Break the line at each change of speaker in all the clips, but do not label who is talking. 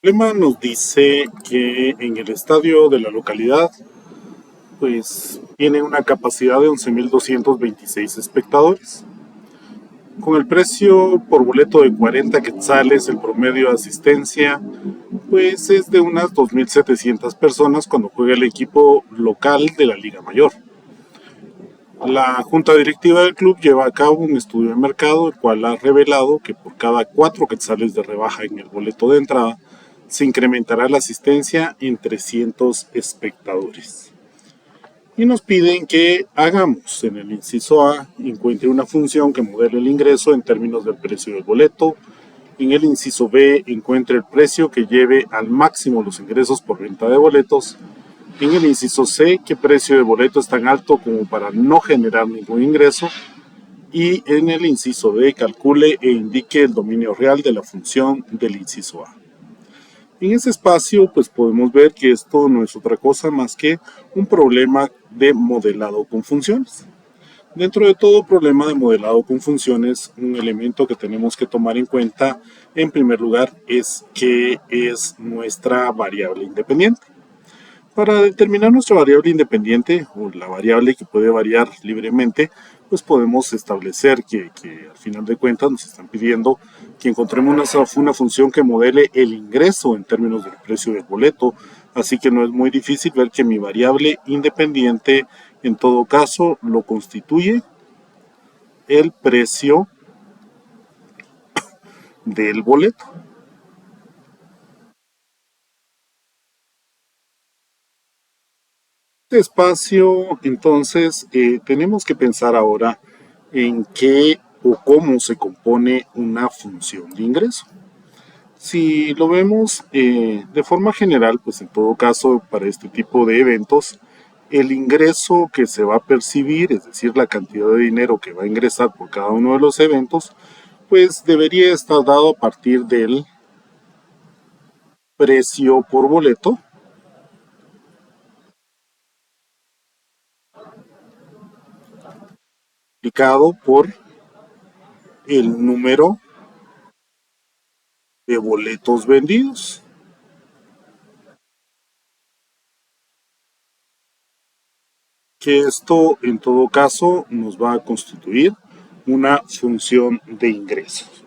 El problema nos dice que en el estadio de la localidad, pues tiene una capacidad de 11.226 espectadores. Con el precio por boleto de 40 quetzales, el promedio de asistencia, pues es de unas 2.700 personas cuando juega el equipo local de la Liga Mayor. La junta directiva del club lleva a cabo un estudio de mercado, el cual ha revelado que por cada 4 quetzales de rebaja en el boleto de entrada, se incrementará la asistencia en 300 espectadores. Y nos piden que hagamos en el inciso A, encuentre una función que modele el ingreso en términos del precio del boleto. En el inciso B, encuentre el precio que lleve al máximo los ingresos por venta de boletos. En el inciso C, qué precio de boleto es tan alto como para no generar ningún ingreso. Y en el inciso D, calcule e indique el dominio real de la función del inciso A. En ese espacio, pues podemos ver que esto no es otra cosa más que un problema de modelado con funciones. Dentro de todo problema de modelado con funciones, un elemento que tenemos que tomar en cuenta, en primer lugar, es que es nuestra variable independiente. Para determinar nuestra variable independiente o la variable que puede variar libremente, pues podemos establecer que al final de cuentas nos están pidiendo que encontremos una función que modele el ingreso en términos del precio del boleto, así que no es muy difícil ver que mi variable independiente en todo caso lo constituye el precio del boleto. Este espacio, entonces, tenemos que pensar ahora en qué o cómo se compone una función de ingreso. Si lo vemos de forma general, pues en todo caso, para este tipo de eventos, el ingreso que se va a percibir, es decir, la cantidad de dinero que va a ingresar por cada uno de los eventos, pues debería estar dado a partir del precio por boleto multiplicado por el número de boletos vendidos. Que esto en todo caso nos va a constituir una función de ingresos.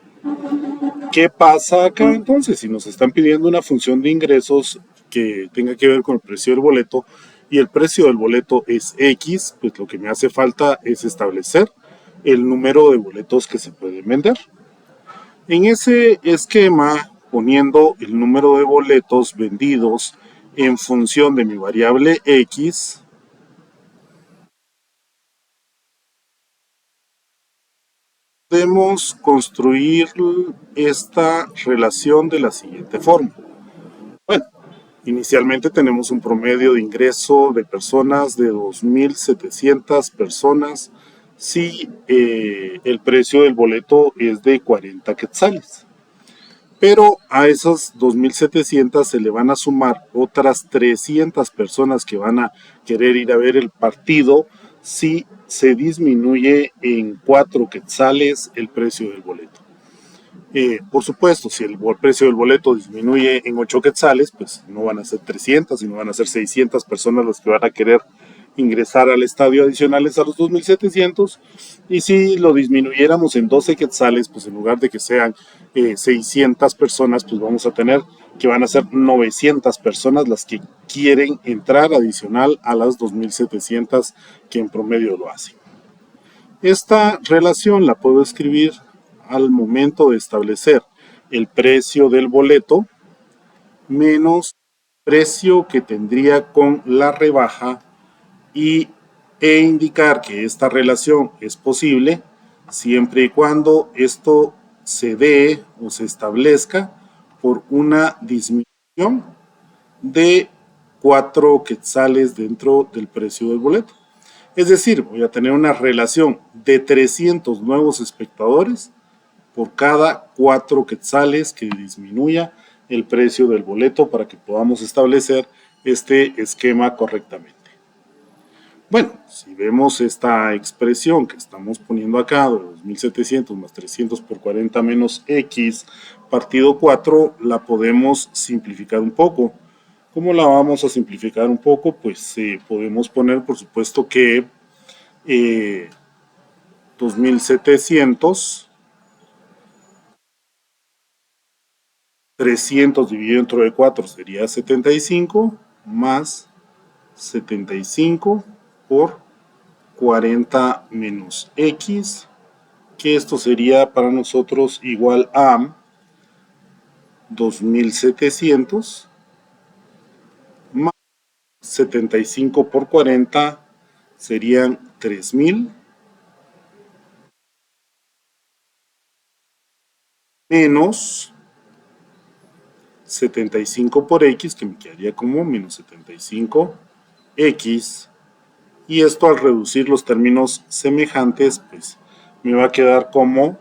¿Qué pasa acá entonces? Si nos están pidiendo una función de ingresos que tenga que ver con el precio del boleto y el precio del boleto es X, pues lo que me hace falta es establecer el número de boletos que se pueden vender. En ese esquema, poniendo el número de boletos vendidos en función de mi variable X, podemos construir esta relación de la siguiente forma. Bueno, inicialmente tenemos un promedio de ingreso de personas de 2.700 personas si el precio del boleto es de 40 quetzales. Pero a esas 2.700 se le van a sumar otras 300 personas que van a querer ir a ver el partido si se disminuye en 4 quetzales el precio del boleto. Por supuesto, si el precio del boleto disminuye en 8 quetzales, pues no van a ser 300, sino van a ser 600 personas las que van a querer ingresar al estadio adicionales a los 2.700. Y si lo disminuyéramos en 12 quetzales, pues en lugar de que sean 600 personas, pues vamos a tener que van a ser 900 personas las que quieren entrar adicional a las 2.700 que en promedio lo hacen. Esta relación la puedo escribir al momento de establecer el precio del boleto menos precio que tendría con la rebaja y, e indicar que esta relación es posible siempre y cuando esto se dé o se establezca por una disminución de 4 quetzales dentro del precio del boleto. Es decir, voy a tener una relación de 300 nuevos espectadores por cada 4 quetzales que disminuya el precio del boleto para que podamos establecer este esquema correctamente. Bueno, si vemos esta expresión que estamos poniendo acá, de 2.700 más 300 por 40 menos X, partido 4 la podemos simplificar un poco. ¿Cómo la vamos a simplificar un poco? Pues podemos poner, por supuesto, que 2700, 300 dividido entre 4 sería 75, más 75 por 40 menos x, que esto sería para nosotros igual a 2700 más 75 por 40 serían 3000 menos 75 por x, que me quedaría como menos 75x, y esto al reducir los términos semejantes, pues me va a quedar como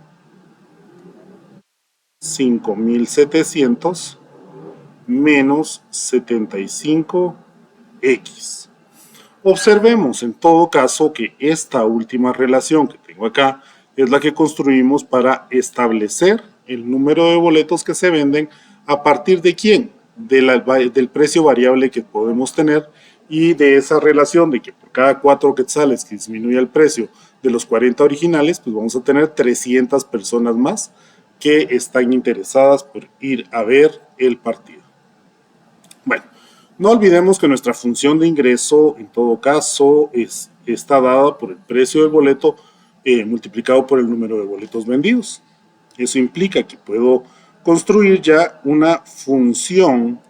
5700 menos 75x. Observemos en todo caso que esta última relación que tengo acá es la que construimos para establecer el número de boletos que se venden a partir de quién, del precio variable que podemos tener y de esa relación de que por cada 4 quetzales que disminuye el precio de los 40 originales, pues vamos a tener 300 personas más que están interesadas por ir a ver el partido. Bueno, no olvidemos que nuestra función de ingreso en todo caso está dada por el precio del boleto multiplicado por el número de boletos vendidos. Eso implica que puedo construir ya una función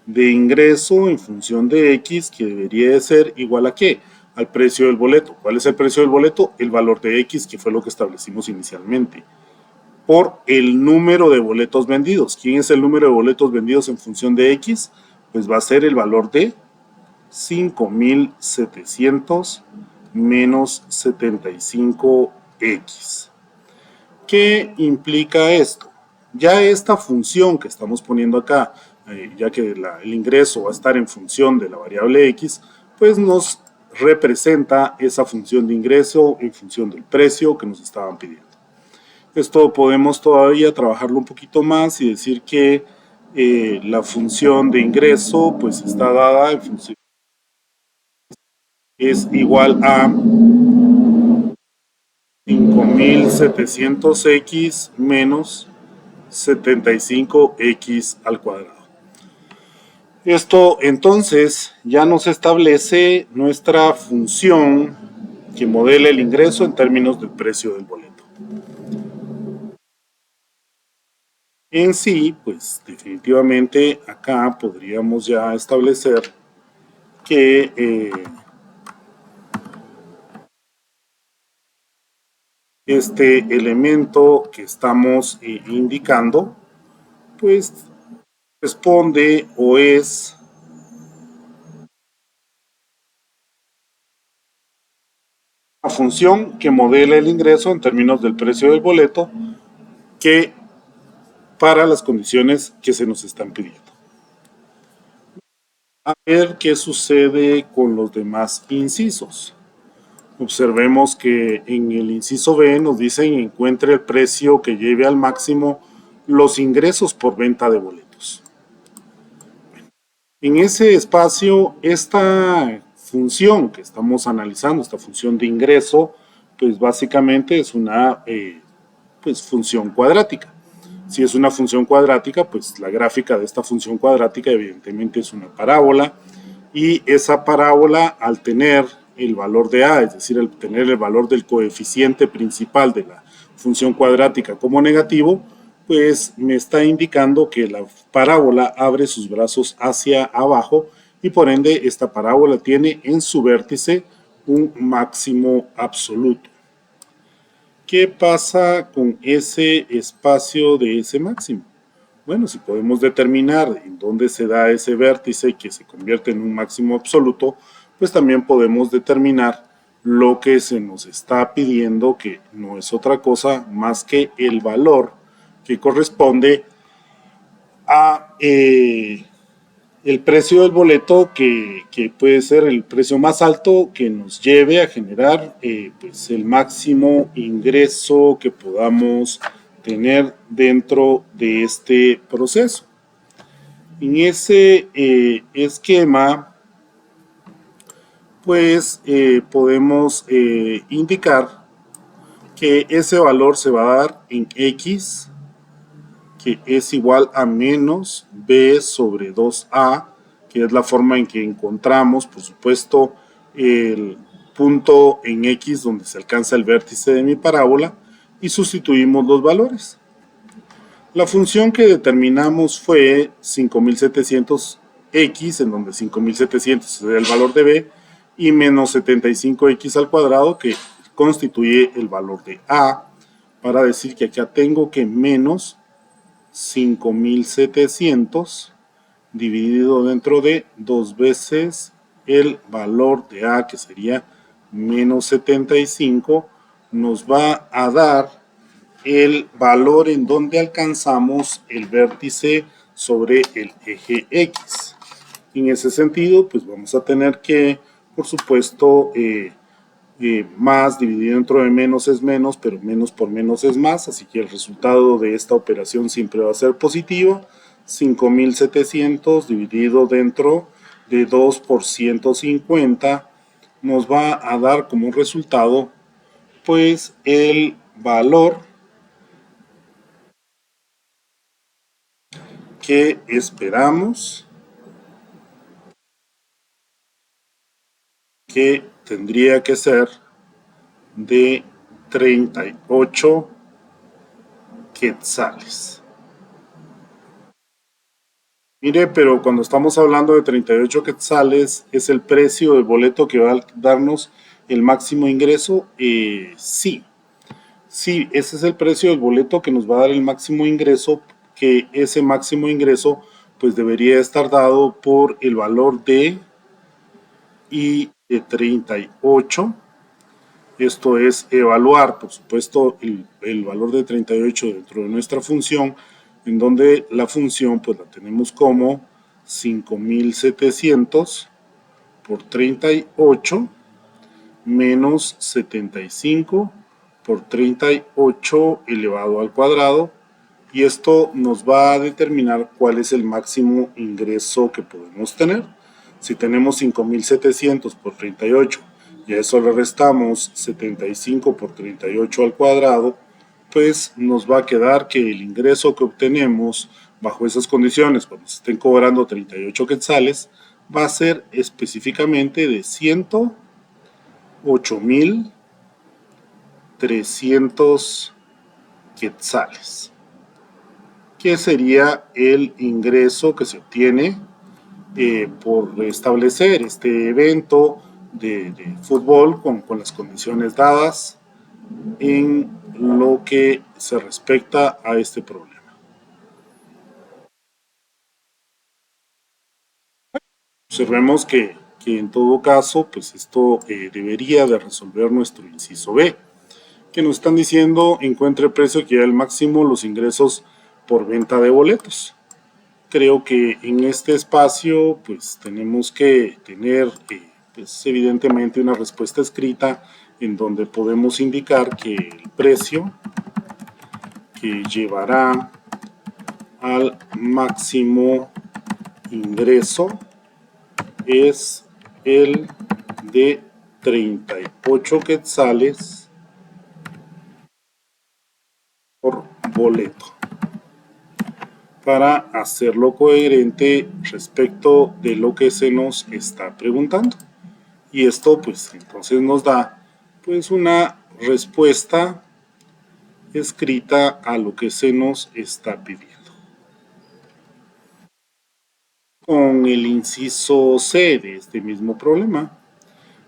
de ingreso en función de x que debería de ser igual a ¿qué? Al precio del boleto. ¿Cuál es el precio del boleto? El valor de x, que fue lo que establecimos inicialmente, por el número de boletos vendidos. ¿Quién es el número de boletos vendidos en función de x? Pues va a ser el valor de 5700 menos 75x. ¿Qué implica esto? Ya esta función que estamos poniendo acá, ya que el ingreso va a estar en función de la variable x, pues nos representa esa función de ingreso en función del precio que nos estaban pidiendo. Esto podemos todavía trabajarlo un poquito más y decir que la función de ingreso pues está dada en función, es igual a 5700x menos 75x al cuadrado. Esto entonces ya nos establece nuestra función que modela el ingreso en términos del precio del boleto. En sí, pues definitivamente acá podríamos ya establecer que este elemento que estamos indicando, pues responde o es una función que modela el ingreso en términos del precio del boleto que para las condiciones que se nos están pidiendo. A ver qué sucede con los demás incisos. Observemos que en el inciso B nos dicen encuentre el precio que lleve al máximo los ingresos por venta de boletos. En ese espacio, esta función que estamos analizando, esta función de ingreso, pues básicamente es una función cuadrática. Si es una función cuadrática, pues la gráfica de esta función cuadrática evidentemente es una parábola, y esa parábola, al tener el valor de a, es decir, al tener el valor del coeficiente principal de la función cuadrática como negativo, pues me está indicando que la parábola abre sus brazos hacia abajo y por ende esta parábola tiene en su vértice un máximo absoluto. ¿Qué pasa con ese espacio de ese máximo? Bueno, si podemos determinar en dónde se da ese vértice que se convierte en un máximo absoluto, pues también podemos determinar lo que se nos está pidiendo, que no es otra cosa más que el valor que corresponde a el precio del boleto, que puede ser el precio más alto que nos lleve a generar pues el máximo ingreso que podamos tener dentro de este proceso. En ese esquema, pues podemos indicar que ese valor se va a dar en x, que es igual a menos b sobre 2a, que es la forma en que encontramos, por supuesto, el punto en x donde se alcanza el vértice de mi parábola, y sustituimos los valores. La función que determinamos fue 5700x, en donde 5700 sería el valor de b, y menos 75x al cuadrado, que constituye el valor de a, para decir que acá tengo que menos 5700 dividido dentro de 2 veces el valor de a, que sería menos 75, nos va a dar el valor en donde alcanzamos el vértice sobre el eje X. En ese sentido, pues vamos a tener que, por supuesto, más dividido dentro de menos es menos, pero menos por menos es más, así que el resultado de esta operación siempre va a ser positivo. 5700 dividido dentro de 2 por 150 nos va a dar como resultado pues el valor que esperamos que tendría que ser de 38 quetzales. Mire, pero cuando estamos hablando de 38 quetzales, ¿es el precio del boleto que va a darnos el máximo ingreso? Sí, ese es el precio del boleto que nos va a dar el máximo ingreso, que ese máximo ingreso pues debería estar dado por el valor de y de 38. Esto es evaluar, por supuesto, el valor de 38 dentro de nuestra función, en donde la función pues la tenemos como 5700 por 38 menos 75 por 38 elevado al cuadrado, y esto nos va a determinar cuál es el máximo ingreso que podemos tener. Si tenemos 5700 por 38 y a eso le restamos 75 por 38 al cuadrado, pues nos va a quedar que el ingreso que obtenemos bajo esas condiciones, cuando se estén cobrando 38 quetzales, va a ser específicamente de 108.300 quetzales, que sería el ingreso que se obtiene por establecer este evento de fútbol con las condiciones dadas en lo que se respecta a este problema. Observemos que en todo caso, pues esto debería de resolver nuestro inciso B, que nos están diciendo encuentre el precio que da el máximo los ingresos por venta de boletos. Creo que en este espacio pues tenemos que tener pues, evidentemente una respuesta escrita en donde podemos indicar que el precio que llevará al máximo ingreso es el de 38 quetzales por boleto, para hacerlo coherente respecto de lo que se nos está preguntando. Y esto pues entonces nos da pues una respuesta escrita a lo que se nos está pidiendo. Con el inciso C de este mismo problema,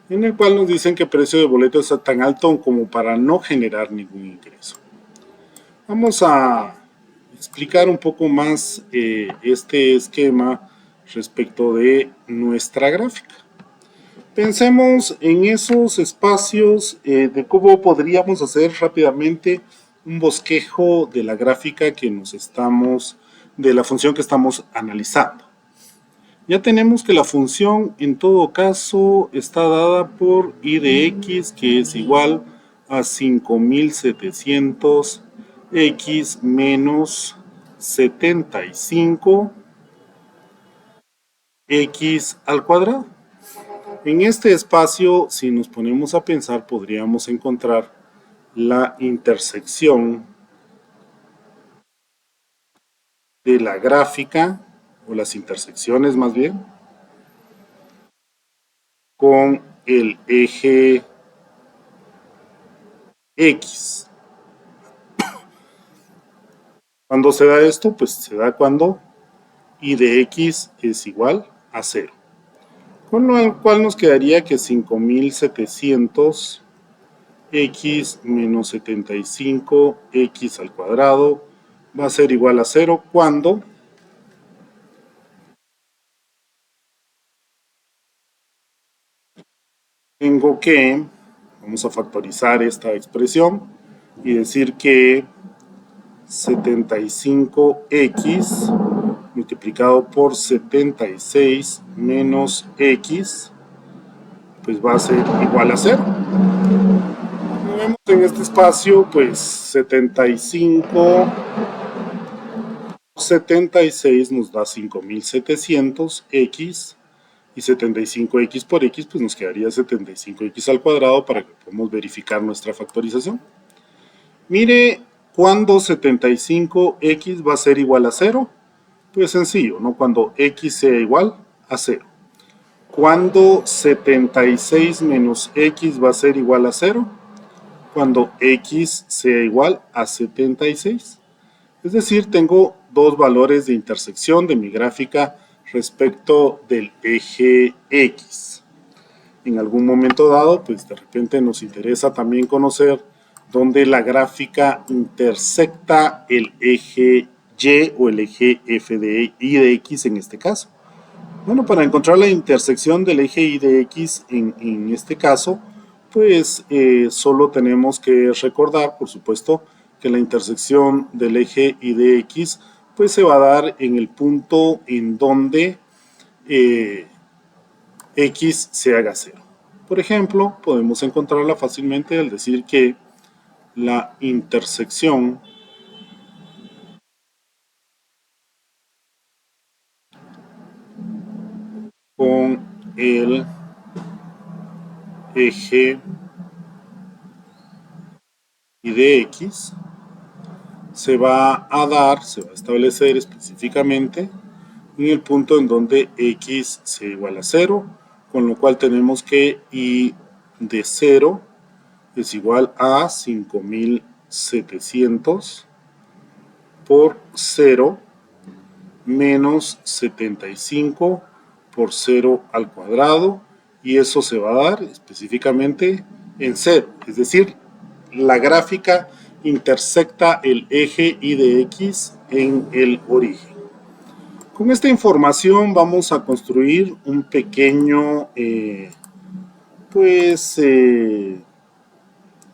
en el cual nos dicen que el precio de boleto está tan alto como para no generar ningún ingreso. Vamos a explicar un poco más este esquema respecto de nuestra gráfica. Pensemos en esos espacios de cómo podríamos hacer rápidamente un bosquejo de la gráfica que de la función que estamos analizando. Ya tenemos que la función en todo caso está dada por y de x, que es igual a 5700 x menos 75 x al cuadrado. En este espacio, si nos ponemos a pensar, podríamos encontrar la intersección de la gráfica, o las intersecciones más bien, con el eje X. Cuando se da esto, pues se da cuando y de X es igual a 0. Con lo cual nos quedaría que 5700 x menos 75 x al cuadrado va a ser igual a 0 cuando tengo que, vamos a factorizar esta expresión y decir que 75x multiplicado por 76 menos x pues va a ser igual a 0. Como vemos en este espacio, pues 75 76 nos da 5700x y 75x por x pues nos quedaría 75x al cuadrado para que podamos verificar nuestra factorización. Mire, ¿cuándo 75x va a ser igual a 0? Pues sencillo, ¿no? Cuando x sea igual a 0. ¿Cuándo 76 menos x va a ser igual a 0? Cuando x sea igual a 76. Es decir, tengo dos valores de intersección de mi gráfica respecto del eje X. En algún momento dado, pues de repente nos interesa también conocer dónde la gráfica intersecta el eje Y o el eje F de Y de X en este caso. Bueno, para encontrar la intersección del eje Y de X en este caso, pues solo tenemos que recordar, por supuesto, que la intersección del eje Y de X pues se va a dar en el punto en donde X se haga 0. Por ejemplo, podemos encontrarla fácilmente al decir que la intersección con el eje Y de X se va a dar, se va a establecer específicamente en el punto en donde x sea igual a 0, con lo cual tenemos que y de 0 es igual a 5700 por 0 menos 75 por 0 al cuadrado, y eso se va a dar específicamente en 0, es decir, la gráfica intersecta el eje Y de X en el origen. Con esta información vamos a construir un pequeño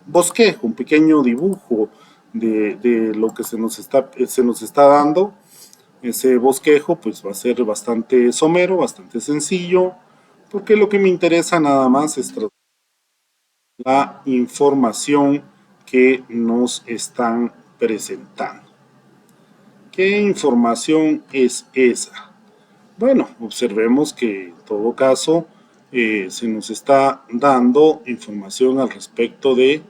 bosquejo, un pequeño dibujo de lo que se nos está dando. Ese bosquejo pues va a ser bastante somero, bastante sencillo, porque lo que me interesa nada más es la información que nos están presentando. ¿Qué información es esa? Bueno, observemos que en todo caso se nos está dando información al respecto de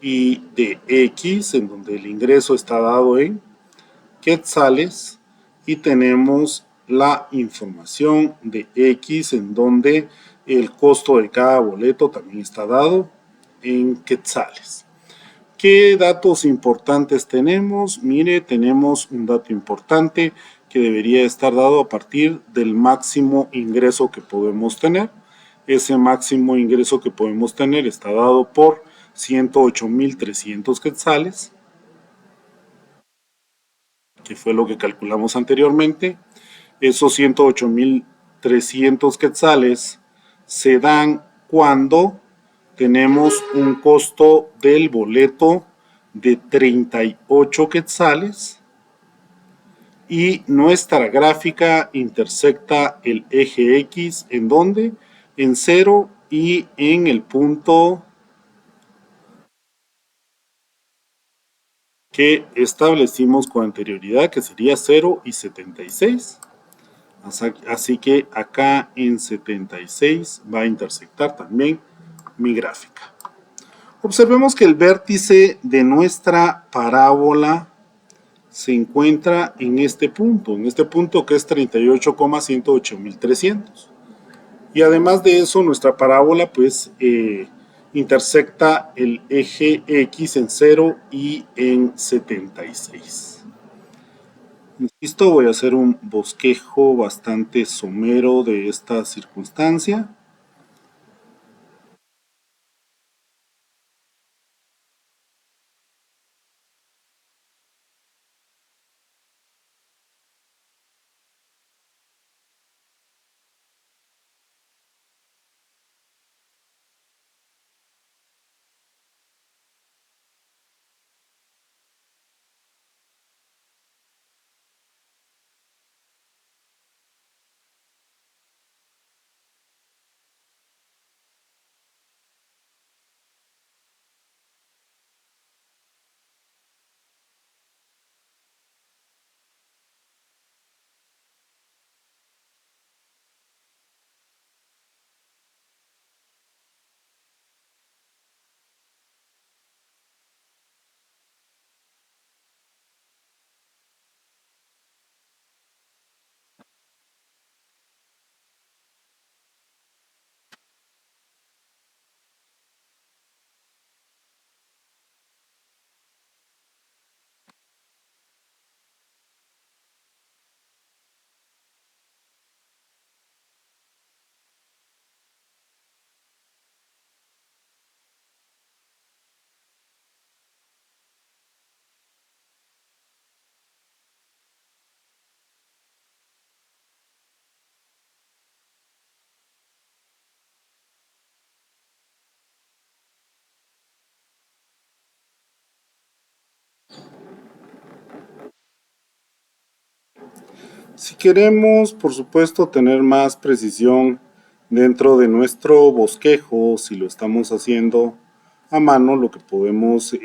y de X, en donde el ingreso está dado en quetzales, y tenemos la información de X, en donde el costo de cada boleto también está dado en quetzales. ¿Qué datos importantes tenemos? Mire, tenemos un dato importante que debería estar dado a partir del máximo ingreso que podemos tener. Ese máximo ingreso que podemos tener está dado por 108.300 quetzales, que fue lo que calculamos anteriormente. Esos 108.300 quetzales se dan cuando tenemos un costo del boleto de 38 quetzales y nuestra gráfica intersecta el eje X, ¿en dónde? En 0 y en el punto que establecimos con anterioridad, que sería 0 y 76. Así que acá en 76 va a intersectar también mi gráfica. Observemos que el vértice de nuestra parábola se encuentra en este punto que es 38,108.300. Y además de eso, nuestra parábola pues intersecta el eje X en 0 y en 76. Insisto, voy a hacer un bosquejo bastante somero de esta circunstancia. Si queremos, por supuesto, tener más precisión dentro de nuestro bosquejo, si lo estamos haciendo a mano, lo que podemos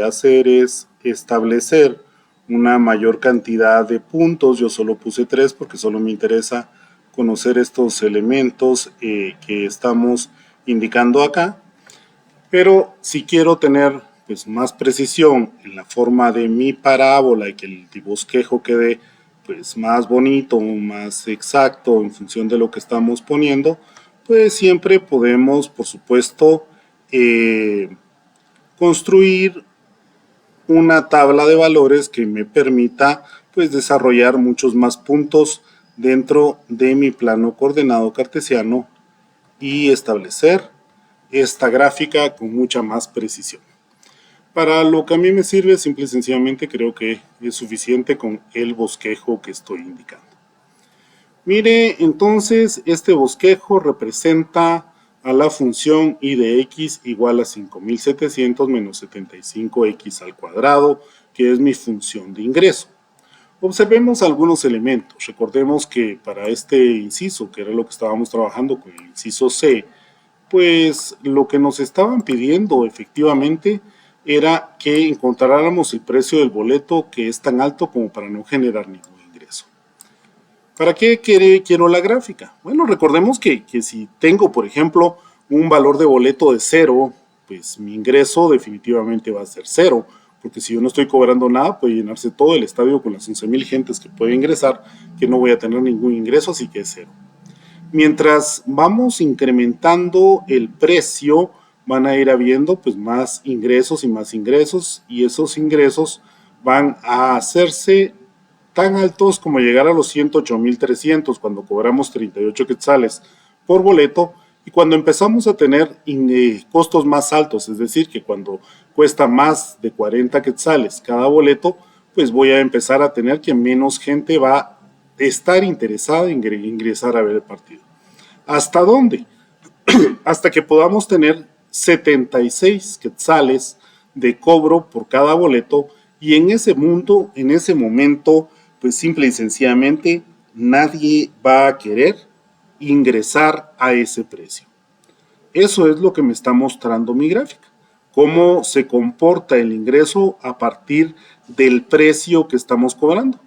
hacer es establecer una mayor cantidad de puntos. Yo solo puse 3 porque solo me interesa conocer estos elementos que estamos indicando acá. Pero si quiero tener pues, más precisión en la forma de mi parábola y que el bosquejo quede pues, más bonito, más exacto en función de lo que estamos poniendo, pues siempre podemos, por supuesto, construir una tabla de valores que me permita pues, desarrollar muchos más puntos dentro de mi plano coordenado cartesiano y establecer esta gráfica con mucha más precisión. Para lo que a mí me sirve, simple y sencillamente creo que es suficiente con el bosquejo que estoy indicando. Mire, entonces este bosquejo representa a la función y de x igual a 5700 menos 75x al cuadrado, que es mi función de ingreso. Observemos algunos elementos. Recordemos que para este inciso, que era lo que estábamos trabajando con el inciso C, pues lo que nos estaban pidiendo efectivamente era que encontráramos el precio del boleto que es tan alto como para no generar ningún ingreso. ¿Para qué quiero la gráfica? Bueno, recordemos que si tengo, por ejemplo, un valor de boleto de 0, pues mi ingreso definitivamente va a ser 0, porque si yo no estoy cobrando nada, puede llenarse todo el estadio con las 11,000 gentes que puede ingresar, que no voy a tener ningún ingreso, así que es 0. Mientras vamos incrementando el precio, van a ir habiendo pues más ingresos y esos ingresos van a hacerse tan altos como llegar a los 108,300 cuando cobramos 38 quetzales por boleto, y cuando empezamos a tener costos más altos, es decir, que cuando cuesta más de 40 quetzales cada boleto, pues voy a empezar a tener que menos gente va a estar interesada en ingresar a ver el partido. ¿Hasta dónde? Hasta que podamos tener 76 quetzales de cobro por cada boleto, y en ese momento, pues simple y sencillamente nadie va a querer ingresar a ese precio. Eso es lo que me está mostrando mi gráfica. cómo se comporta el ingreso a partir del precio que estamos cobrando.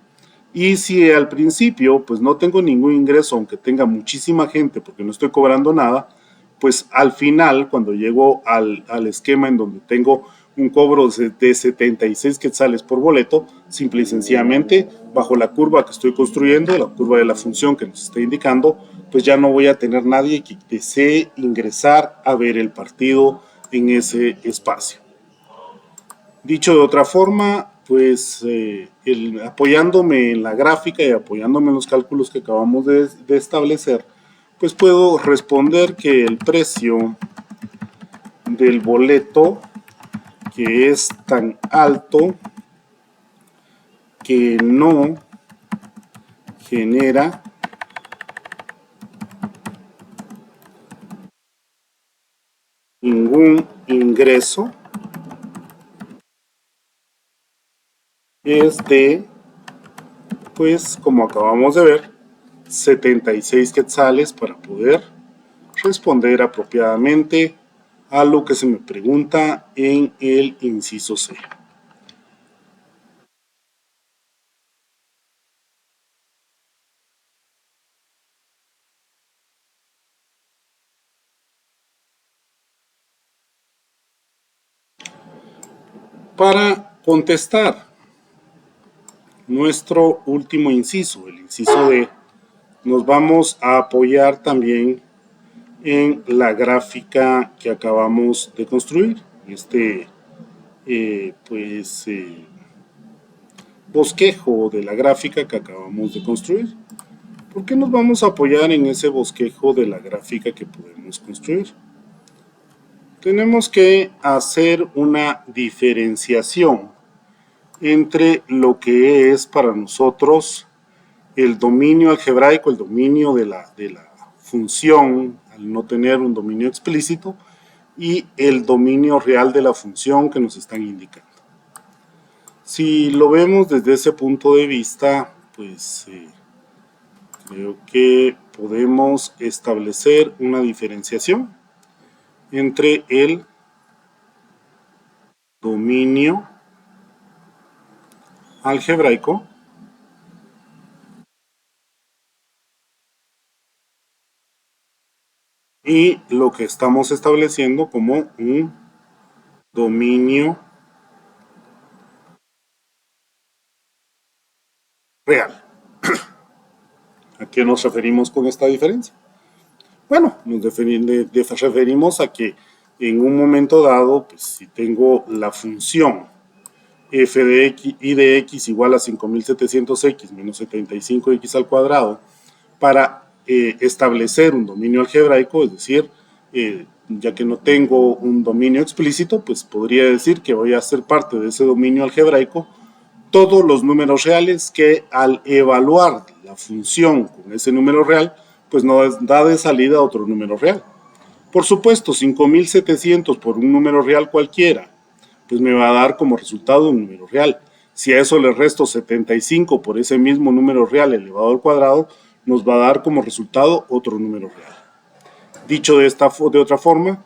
Y si al principio pues no tengo ningún ingreso, aunque tenga muchísima gente porque no estoy cobrando nada, pues al final cuando llego al esquema en donde tengo un cobro de 76 quetzales por boleto, simple y sencillamente bajo la curva que estoy construyendo, la curva de la función que nos está indicando, pues ya no voy a tener nadie que desee ingresar a ver el partido en ese espacio. Dicho de otra forma, pues apoyándome en la gráfica y apoyándome en los cálculos que acabamos de establecer, pues puedo responder que el precio del boleto, que es tan alto que no genera ningún ingreso, es de, pues como acabamos de ver, 76 quetzales para poder responder apropiadamente a lo que se me pregunta en el inciso C. Para contestar nuestro último inciso, el inciso D, nos vamos a apoyar también en la gráfica que acabamos de construir, bosquejo de la gráfica que acabamos de construir. ¿Por qué nos vamos a apoyar en ese bosquejo de la gráfica que podemos construir? Tenemos que hacer una diferenciación entre lo que es para nosotros el dominio algebraico, el dominio de la función, al no tener un dominio explícito, y el dominio real de la función que nos están indicando. Si lo vemos desde ese punto de vista, pues creo que podemos establecer una diferenciación entre el dominio algebraico y lo que estamos estableciendo como un dominio real. ¿A qué nos referimos con esta diferencia? Bueno, nos referimos a que en un momento dado, pues si tengo la función f de x, y de x igual a 5700x menos 75x al cuadrado, para establecer un dominio algebraico, es decir, ya que no tengo un dominio explícito, pues podría decir que voy a ser parte de ese dominio algebraico todos los números reales que al evaluar la función con ese número real, pues nos da de salida otro número real. Por supuesto, 5700 por un número real cualquiera, pues me va a dar como resultado un número real. Si a eso le resto 75 por ese mismo número real elevado al cuadrado, nos va a dar como resultado otro número real. Dicho de otra forma,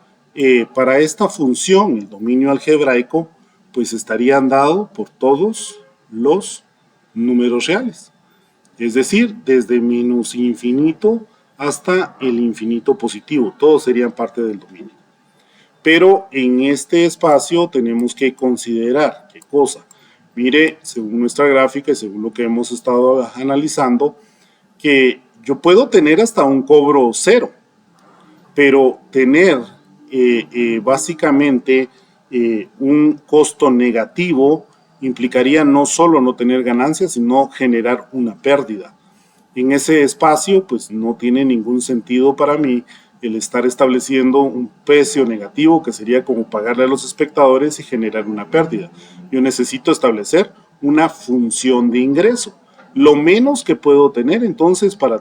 para esta función, el dominio algebraico, pues estarían dado por todos los números reales. Es decir, desde menos infinito hasta el infinito positivo. Todos serían parte del dominio. Pero en este espacio tenemos que considerar qué cosa. Mire, según nuestra gráfica y según lo que hemos estado analizando, que yo puedo tener hasta un cobro cero, pero tener básicamente un costo negativo implicaría no solo no tener ganancias, sino generar una pérdida. En ese espacio, pues no tiene ningún sentido para mí el estar estableciendo un precio negativo que sería como pagarle a los espectadores y generar una pérdida. Yo necesito establecer una función de ingreso. Lo menos que puedo tener entonces para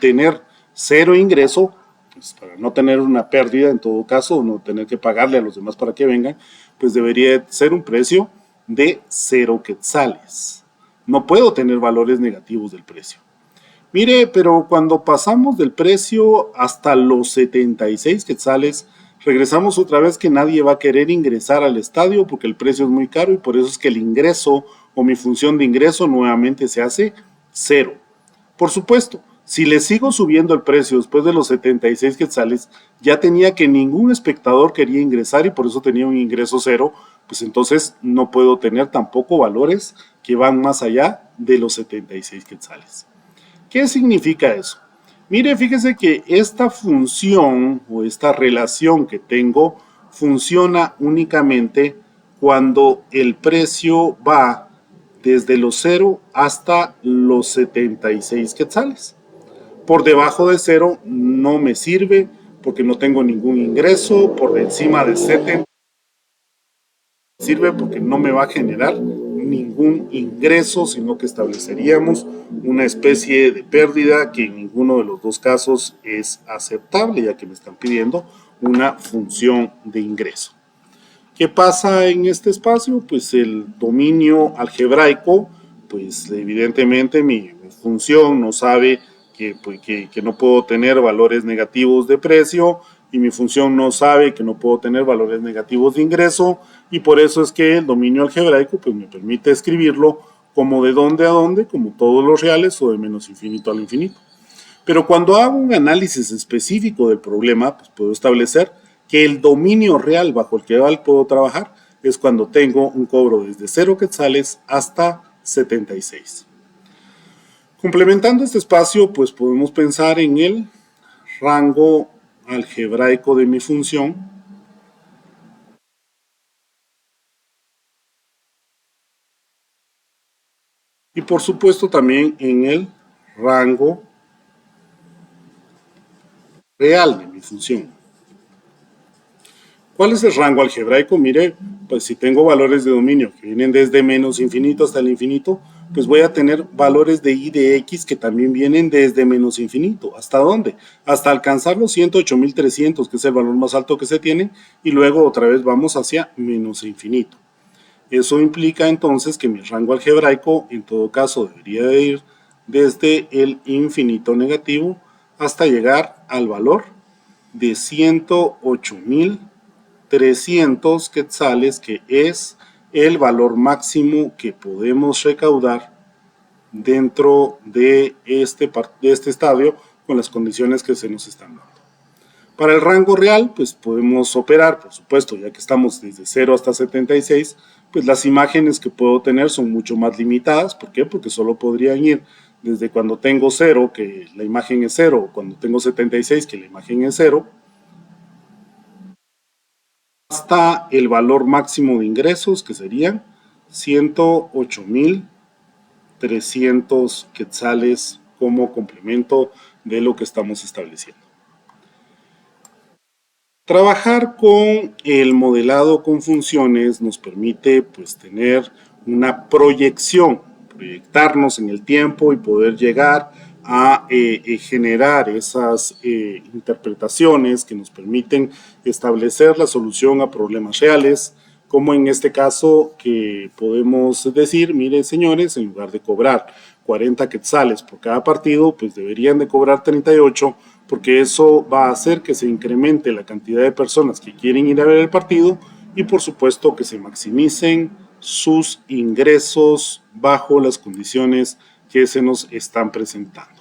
tener cero ingreso, pues para no tener una pérdida en todo caso, no tener que pagarle a los demás para que vengan, pues debería ser un precio de 0 quetzales. No puedo tener valores negativos del precio. Mire, pero cuando pasamos del precio hasta los 76 quetzales, Regresamos otra vez que nadie va a querer ingresar al estadio porque el precio es muy caro y por eso es que el ingreso o mi función de ingreso nuevamente se hace 0. Por supuesto, si le sigo subiendo el precio después de los 76 quetzales, ya tenía que ningún espectador quería ingresar y por eso tenía un ingreso 0, pues entonces no puedo tener tampoco valores que van más allá de los 76 quetzales. ¿Qué significa eso? Mire, fíjese que esta función o esta relación que tengo funciona únicamente cuando el precio va desde los 0 hasta los 76 quetzales. Por debajo de 0 no me sirve porque no tengo ningún ingreso. Por encima de 70 sirve porque no me va a generar ningún ingreso, sino que estableceríamos una especie de pérdida que en ninguno de los dos casos es aceptable, ya que me están pidiendo una función de ingreso. ¿Qué pasa en este espacio? Pues el dominio algebraico, pues evidentemente mi función no sabe que no puedo tener valores negativos de precio y mi función no sabe que no puedo tener valores negativos de ingreso y por eso es que el dominio algebraico pues me permite escribirlo como de dónde a dónde, como todos los reales o de menos infinito al infinito. Pero cuando hago un análisis específico del problema, pues puedo establecer que el dominio real bajo el que puedo trabajar es cuando tengo un cobro desde 0 quetzales hasta 76. Complementando este espacio, pues podemos pensar en el rango algebraico de mi función. Y por supuesto también en el rango real de mi función. ¿Cuál es el rango algebraico? Mire, pues si tengo valores de dominio que vienen desde menos infinito hasta el infinito, pues voy a tener valores de y de x que también vienen desde menos infinito. ¿Hasta dónde? Hasta alcanzar los 108.300, que es el valor más alto que se tiene, y luego otra vez vamos hacia menos infinito. Eso implica entonces que mi rango algebraico en todo caso debería de ir desde el infinito negativo hasta llegar al valor de 108.300 quetzales, que es el valor máximo que podemos recaudar dentro de este estadio con las condiciones que se nos están dando. Para el rango real, pues podemos operar, por supuesto, ya que estamos desde 0 hasta 76, pues las imágenes que puedo tener son mucho más limitadas. ¿Por qué? Porque solo podrían ir desde cuando tengo 0, que la imagen es 0, o cuando tengo 76, que la imagen es 0, hasta el valor máximo de ingresos, que serían 108.300 quetzales como complemento de lo que estamos estableciendo. Trabajar con el modelado con funciones nos permite pues tener una proyección, proyectarnos en el tiempo y poder llegar a generar esas interpretaciones que nos permiten establecer la solución a problemas reales, como en este caso que podemos decir, mire señores, en lugar de cobrar 40 quetzales por cada partido, pues deberían de cobrar 38, porque eso va a hacer que se incremente la cantidad de personas que quieren ir a ver el partido y por supuesto que se maximicen sus ingresos bajo las condiciones que se nos están presentando.